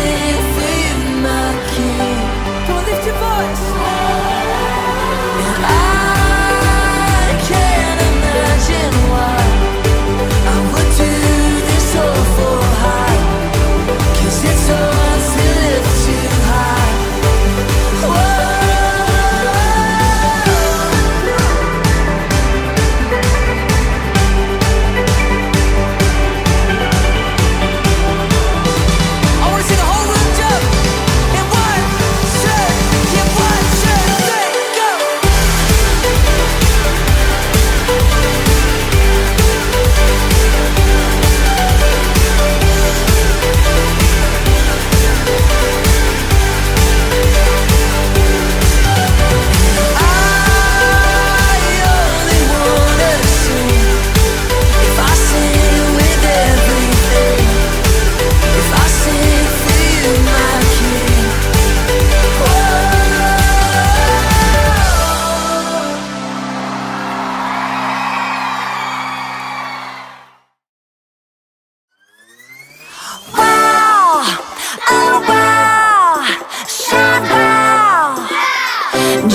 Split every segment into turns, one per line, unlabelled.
sing for you, my King. Come on, lift your voice. And I can't imagine why I would do this all for high, 'cause it's hard to live too high. Whoa.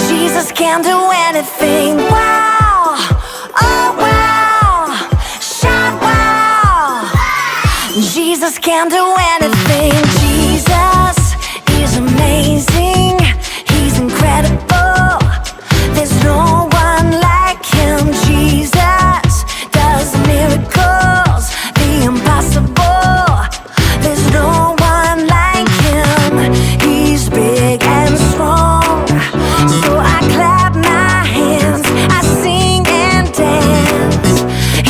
Jesus can do anything. Wow, oh wow, shout wow. Jesus can do anything. Jesus is amazing. He's incredible. There's no one like him. Jesus does miracles, the impossible. There's no one like him. He's big and strong. So I clap my hands, I sing and dance.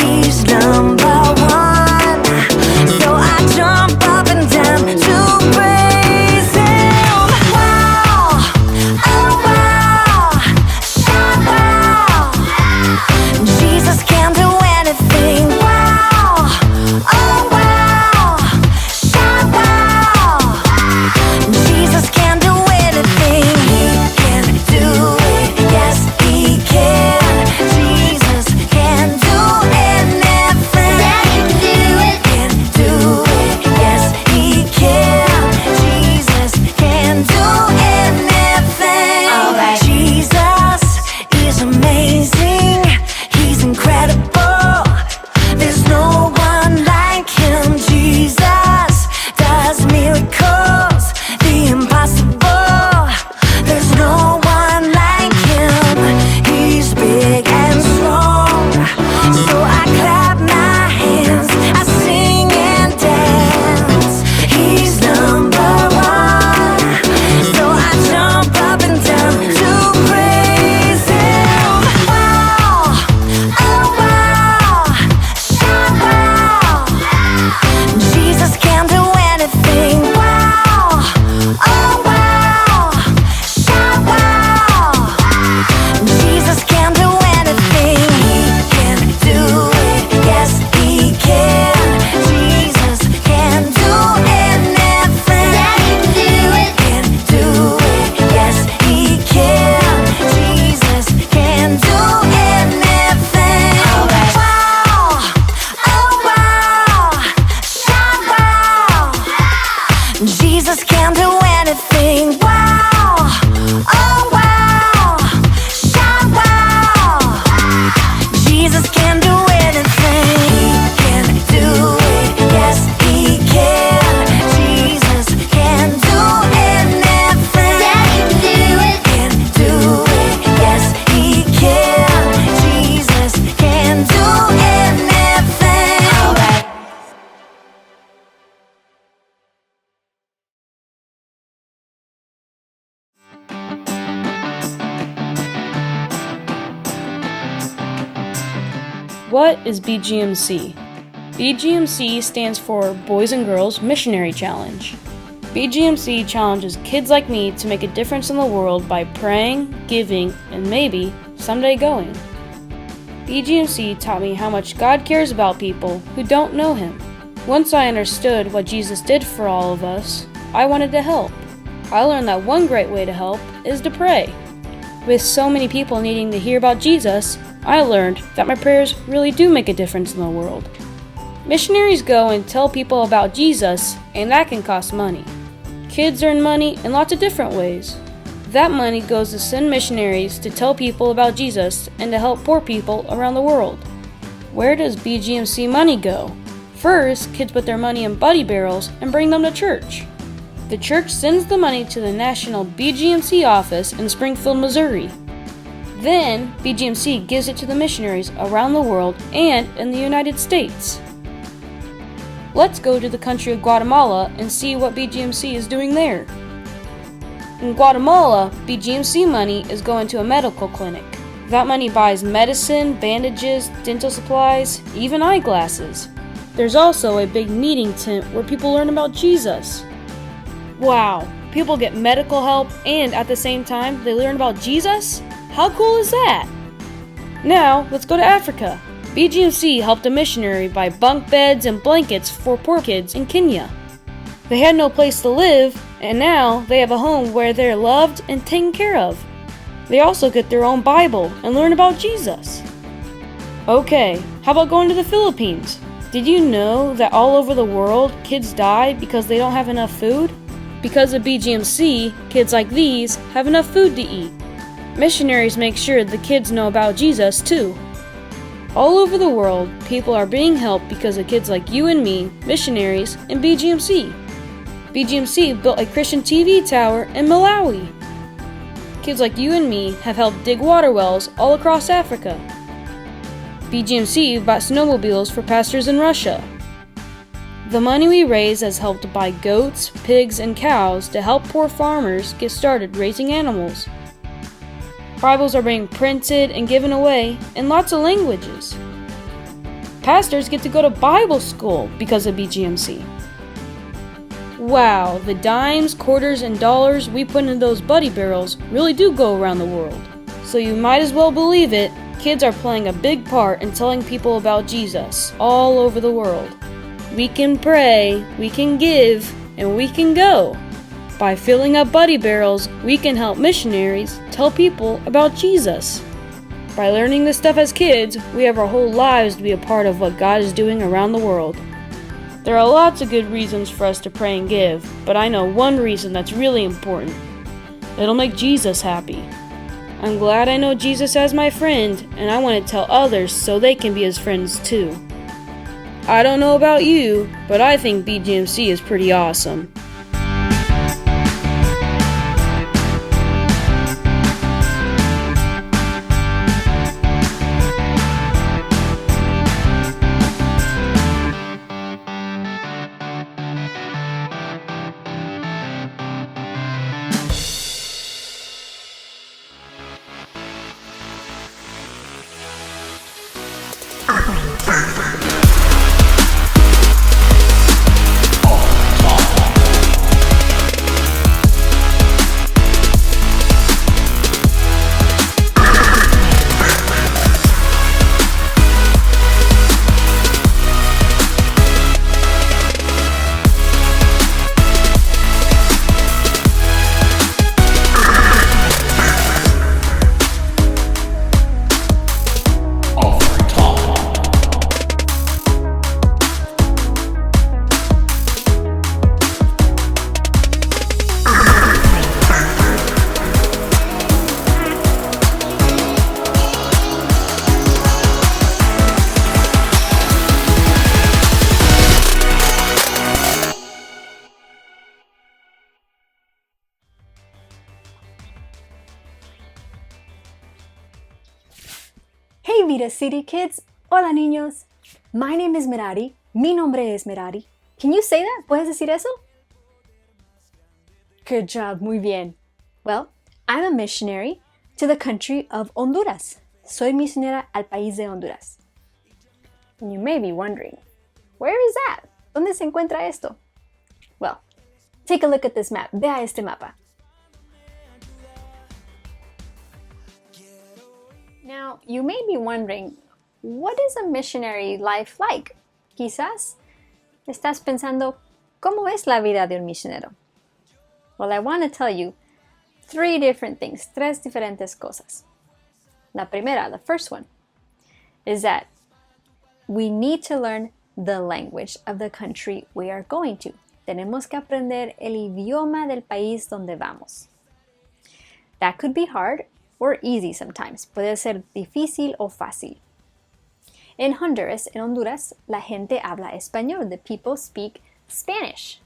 He's number one. So I jump up and down to praise him. Wow, oh wow, shout wow. Jesus can do anything. Wow, oh wow, shout wow. Jesus can do anything. He can do it, yes he can. Jesus can do anything. Can do it, yes he can. Jesus can do anything. Alright. Jesus is amazing. He's incredible. There's no one like him. Jesus does miracles, the impossible. There's no one like him. He's big and strong. So I clap my hands, I sing and dance. He's number one. So I jump up and down to praise him. Wow, oh wow, shout wow. Jesus can do anything. Wow, oh wow, shout wow. Jesus can do anything. He can do it, yes he can. Jesus can do anything. Can do it, yes he can. Jesus can do anything. Wow, oh wow, shout wow. Jesus can do anything. Wow, oh wow, shout wow. Jesus can do anything. He can do it, yes he can. Jesus can do anything. Can do it, yes he can. Jesus can do anything. Alright.
What is BGMC? BGMC stands for Boys and Girls Missionary Challenge. BGMC challenges kids like me to make a difference in the world by praying, giving, and maybe someday going. BGMC taught me how much God cares about people who don't know Him. Once I understood what Jesus did for all of us, I wanted to help. I learned that one great way to help is to pray. With so many people needing to hear about Jesus, I learned that my prayers really do make a difference in the world. Missionaries go and tell people about Jesus, and that can cost money. Kids earn money in lots of different ways. That money goes to send missionaries to tell people about Jesus and to help poor people around the world. Where does BGMC money go? First, kids put their money in buddy barrels and bring them to church. The church sends the money to the national BGMC office in Springfield, Missouri. Then, BGMC gives it to the missionaries around the world and in the United States. Let's go to the country of Guatemala and see what BGMC is doing there. In Guatemala, BGMC money is going to a medical clinic. That money buys medicine, bandages, dental supplies, even eyeglasses. There's also a big meeting tent where people learn about Jesus. Wow, people get medical help and at the same time they learn about Jesus? How cool is that? Now, let's go to Africa. BGMC helped a missionary buy bunk beds and blankets for poor kids in Kenya. They had no place to live, and now they have a home where they're loved and taken care of. They also get their own Bible and learn about Jesus. Okay, how about going to the Philippines? Did you know that all over the world, kids die because they don't have enough food? Because of BGMC, kids like these have enough food to eat. Missionaries make sure the kids know about Jesus too. All over the world, people are being helped because of kids like you and me, missionaries, and BGMC. BGMC built a Christian TV tower in Malawi. Kids like you and me have helped dig water wells all across Africa. BGMC bought snowmobiles for pastors in Russia. The money we raise has helped buy goats, pigs, and cows to help poor farmers get started raising animals. Bibles are being printed and given away in lots of languages. Pastors get to go to Bible school because of BGMC. Wow, the dimes, quarters, and dollars we put in those buddy barrels really do go around the world. So you might as well believe it, kids are playing a big part in telling people about Jesus all over the world. We can pray, we can give, and we can go. By filling up buddy barrels, we can help missionaries tell people about Jesus. By learning this stuff as kids, we have our whole lives to be a part of what God is doing around the world. There are lots of good reasons for us to pray and give, but I know one reason that's really important. It'll make Jesus happy. I'm glad I know Jesus as my friend, and I want to tell others so they can be his friends too. I don't know about you, but I think BGMC is pretty awesome.
Hey Vida City kids! Hola niños! My name is Merari. Mi nombre es Merari. Can you say that? ¿Puedes decir eso? Good job, muy bien. Well, I'm a missionary to the country of Honduras. Soy misionera al país de Honduras. And you may be wondering, where is that? ¿Dónde se encuentra esto? Well, take a look at this map. Vea este mapa. Now, you may be wondering, what is a missionary life like? Quizás estás pensando, ¿cómo es la vida de un misionero? Well, I want to tell you three different things, tres diferentes cosas. La primera, the first one, is that we need to learn the language of the country we are going to. tenemos que aprender el idioma del país donde vamos. That could be hard or easy sometimes. Puede ser difícil o fácil. En Honduras, la gente habla español. The people speak Spanish.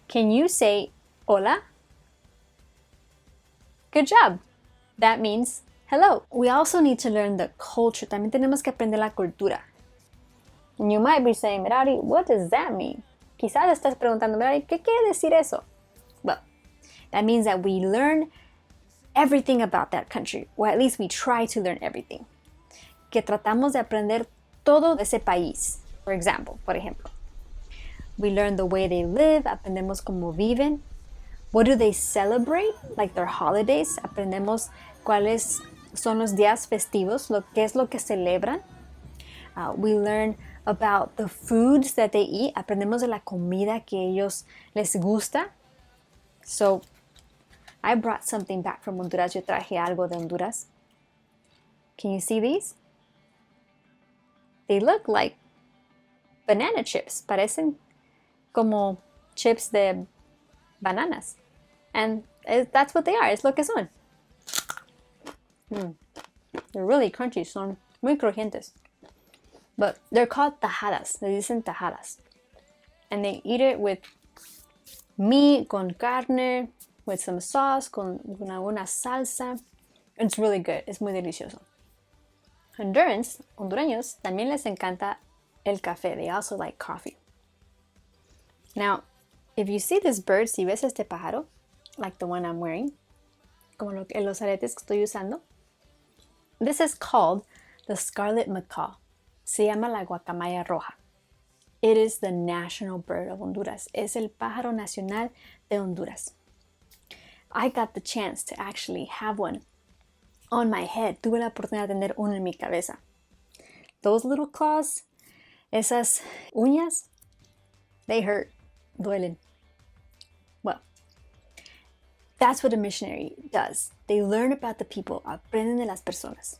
Can you say hola? Good job. That means hello. We also need to learn the culture. También tenemos que aprender la cultura. And you might be saying, Merari, what does that mean? Quizás estás preguntando, Merari, ¿qué quiere decir eso? Well, that means that we learn everything about that country, or at least we try to learn everything. Que tratamos de aprender todo de ese país. For example, por ejemplo, we learn the way they live, aprendemos cómo viven. What do they celebrate? Like their holidays. Aprendemos cuáles son los días festivos, qué es lo que celebran. We learn about the foods that they eat. Aprendemos de la comida que ellos les gusta. So, I brought something back from Honduras. Yo traje algo de Honduras. Can you see these? They look like banana chips. Parecen como chips de bananas. And that's what they are. Es lo que son. They're really crunchy. Son muy crujientes. But they're called tajadas. Le dicen tajadas. And they eat it with meat, con carne, with some sauce, con alguna salsa. It's really good. Es muy delicioso. Hondureños, también les encanta el café. They also like coffee. Now, if you see this bird, si ves este pájaro, like the one I'm wearing, como los aretes que estoy usando, this is called the scarlet macaw. Se llama la guacamaya roja. It is the national bird of Honduras. Es el pájaro nacional de Honduras. I got the chance to actually have one on my head. Tuve la oportunidad de tener uno en mi cabeza. Those little claws, esas uñas, they hurt, duelen. Well, that's what a missionary does. They learn about the people, aprenden de las personas.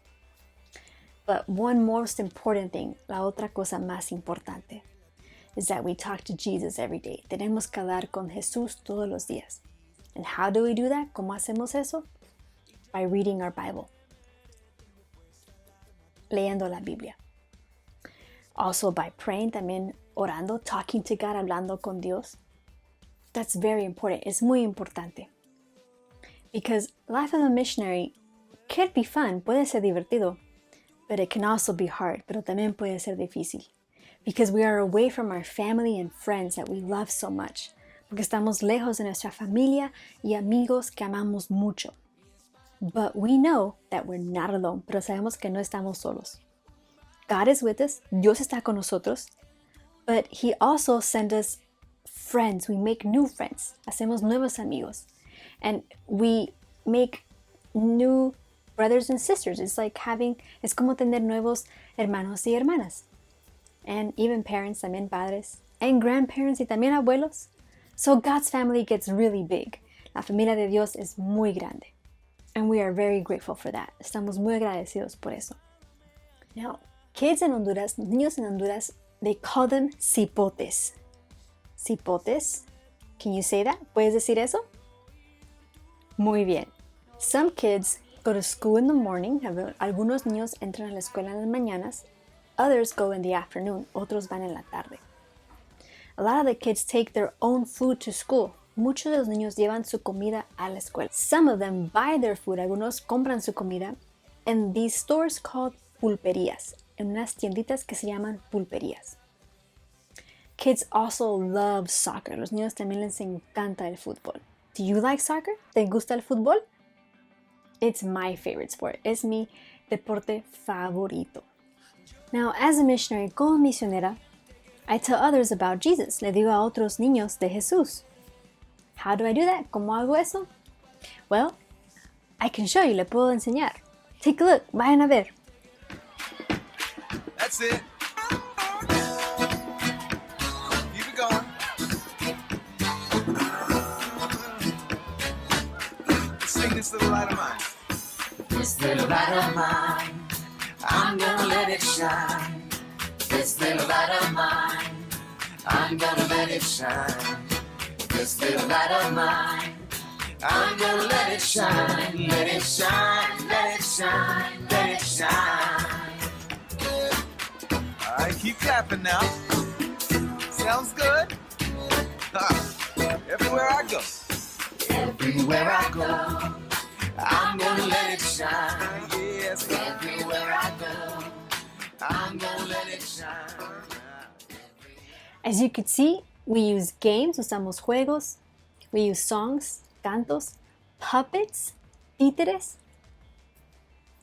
But one most important thing, la otra cosa más importante, is that we talk to Jesus every day. Tenemos que hablar con Jesús todos los días. And how do we do that? ¿Cómo hacemos eso? By reading our Bible. Leyendo la Biblia. Also by praying, también orando, talking to God, hablando con Dios. That's very important. Es muy importante. Because life of a missionary could be fun, puede ser divertido, but it can also be hard, pero también puede ser difícil. Because we are away from our family and friends that we love so much. Porque estamos lejos de nuestra familia y amigos que amamos mucho. But we know that we're not alone, pero sabemos que no estamos solos. God is with us, Dios está con nosotros, but He also sent us friends. We make new friends. Hacemos nuevos amigos. And we make new brothers and sisters. Es como tener nuevos hermanos y hermanas. And even parents, también padres. And grandparents y también abuelos. So God's family gets really big. La familia de Dios es muy grande. And we are very grateful for that. Estamos muy agradecidos por eso. Now, kids in Honduras, niños en Honduras, they call them cipotes. Cipotes. Can you say that? ¿Puedes decir eso? Muy bien. Some kids go to school in the morning. Algunos niños entran a la escuela en las mañanas. Others go in the afternoon. Otros van en la tarde. A lot of the kids take their own food to school. Muchos de los niños llevan su comida a la escuela. Some of them buy their food. Algunos compran su comida in these stores called pulperías. En unas tienditas que se llaman pulperías. Kids also love soccer. Los niños también les encanta el fútbol. Do you like soccer? ¿Te gusta el fútbol? It's my favorite sport. Es mi deporte favorito. Now, as a missionary, como misionera, I tell others about Jesus. Le digo a otros niños de Jesús. How do I do that? ¿Cómo hago eso? Well, I can show you. Le puedo enseñar. Take a look. Vayan a ver.
That's it. Keep it going. Sing this little light of mine.
This little light of mine, I'm gonna let it shine. This little light of mine, I'm gonna let it shine. This little light of mine, I'm gonna let it shine, let it shine, let it shine, let it shine.
All right, keep clapping now. Sounds good. Everywhere I go.
Everywhere I go, I'm gonna let it shine.
Yes,
Everywhere I go, I'm gonna let it shine.
As you could see, we use games, usamos juegos, we use songs, cantos, puppets, títeres,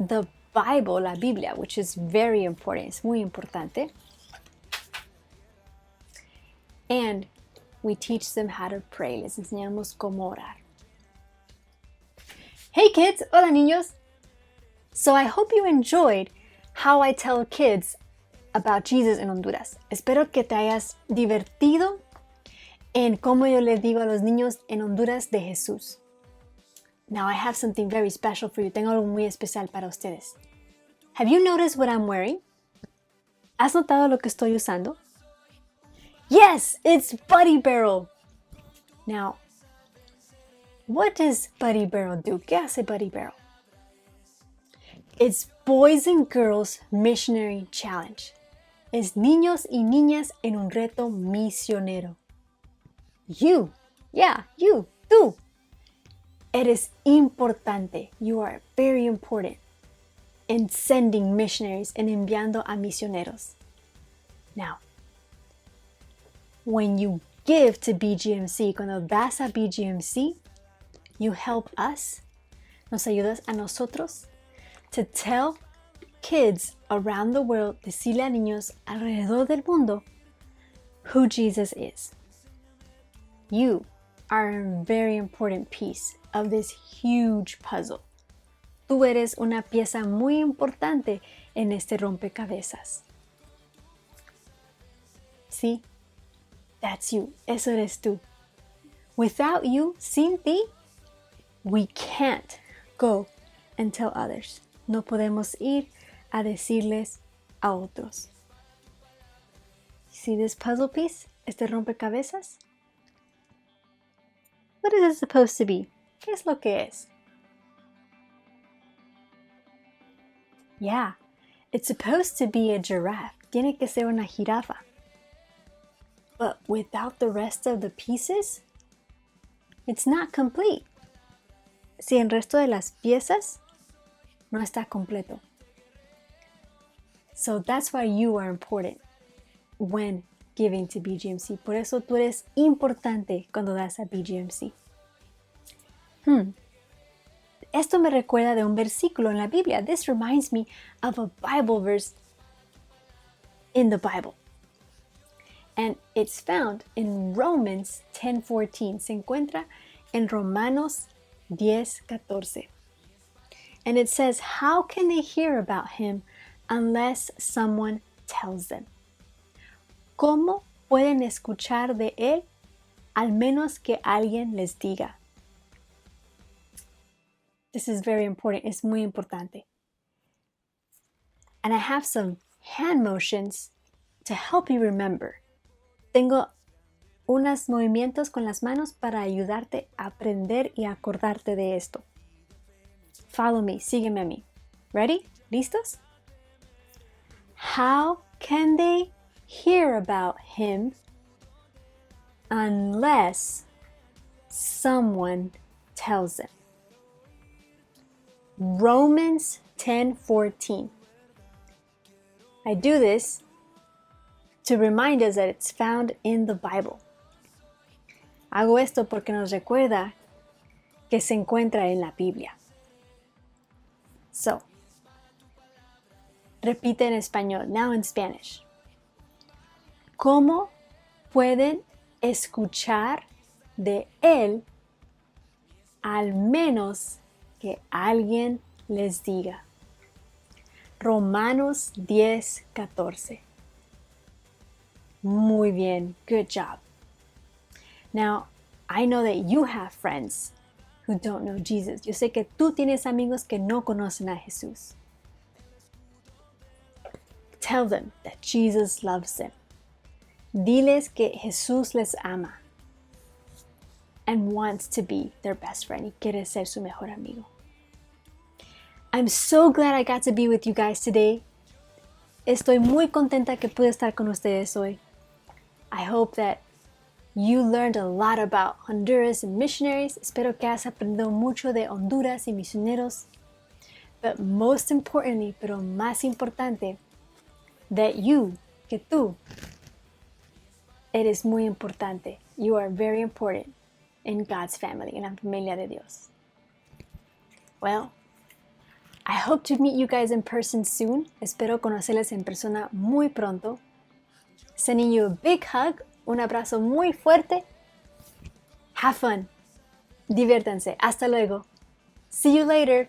the Bible, la Biblia, which is very important, es muy importante. And we teach them how to pray, les enseñamos cómo orar. Hey kids, hola niños. So I hope you enjoyed how I tell kids about Jesus en Honduras. Espero que te hayas divertido en cómo yo les digo a los niños en Honduras de Jesús. Now I have something very special for you. Tengo algo muy especial para ustedes. Have you noticed what I'm wearing? ¿Has notado lo que estoy usando? Yes, it's Buddy Barrel. Now, what does Buddy Barrel do? ¿Qué hace Buddy Barrel? It's Boys and Girls Missionary Challenge. Es niños y niñas en un reto misionero. You, tú. Eres importante. You are very important in sending missionaries and enviando a misioneros. Now, when you give to BGMC, cuando das a BGMC, you help us, nos ayudas a nosotros to tell kids around the world, decirle a niños alrededor del mundo who Jesus is. You are a very important piece of this huge puzzle. Tú eres una pieza muy importante en este rompecabezas. ¿Sí? That's you. Eso eres tú. Without you, sin ti, we can't go and tell others. No podemos ir a decirles a otros. See this puzzle piece? Este rompecabezas? What is it supposed to be? ¿Qué es lo que es? Yeah, it's supposed to be a giraffe. Tiene que ser una jirafa. But without the rest of the pieces, it's not complete. Si el resto de las piezas no está completo. So that's why you are important when giving to BGMC. Por eso tú eres importante cuando das a BGMC. Esto me recuerda de un versículo en la Biblia. This reminds me of a Bible verse in the Bible. And it's found in Romans 10:14. Se encuentra en Romanos 10:14. And it says, how can they hear about him unless someone tells them? ¿Cómo pueden escuchar de él al menos que alguien les diga? This is very important. Es muy importante. And I have some hand motions to help you remember. Tengo unos movimientos con las manos para ayudarte a aprender y acordarte de esto. Follow me, sígueme a mí. Ready? ¿Listos? How can they hear about him unless someone tells them? Romans 10:14. I do this to remind us that it's found in the Bible. Hago esto porque nos recuerda que se encuentra en la Biblia. So, repite en español, now in Spanish. ¿Cómo pueden escuchar de él al menos que alguien les diga? Romanos 10:14. Muy bien, good job. Now, I know that you have friends who don't know Jesus. Yo sé que tú tienes amigos que no conocen a Jesús. Tell them that Jesus loves them. Diles que Jesús les ama. and wants to be their best friend y quiere ser su mejor amigo. I'm so glad I got to be with you guys today. Estoy muy contenta que pude estar con ustedes hoy. I hope that you learned a lot about Honduras and missionaries. Espero que has aprendido mucho de Honduras y misioneros. But most importantly, pero más importante, that que tú, eres muy importante. You are very important in God's family, en la familia de Dios. Well, I hope to meet you guys in person soon. Espero conocerles en persona muy pronto. Sending you a big hug, un abrazo muy fuerte. Have fun. Diviértanse. Hasta luego. See you later.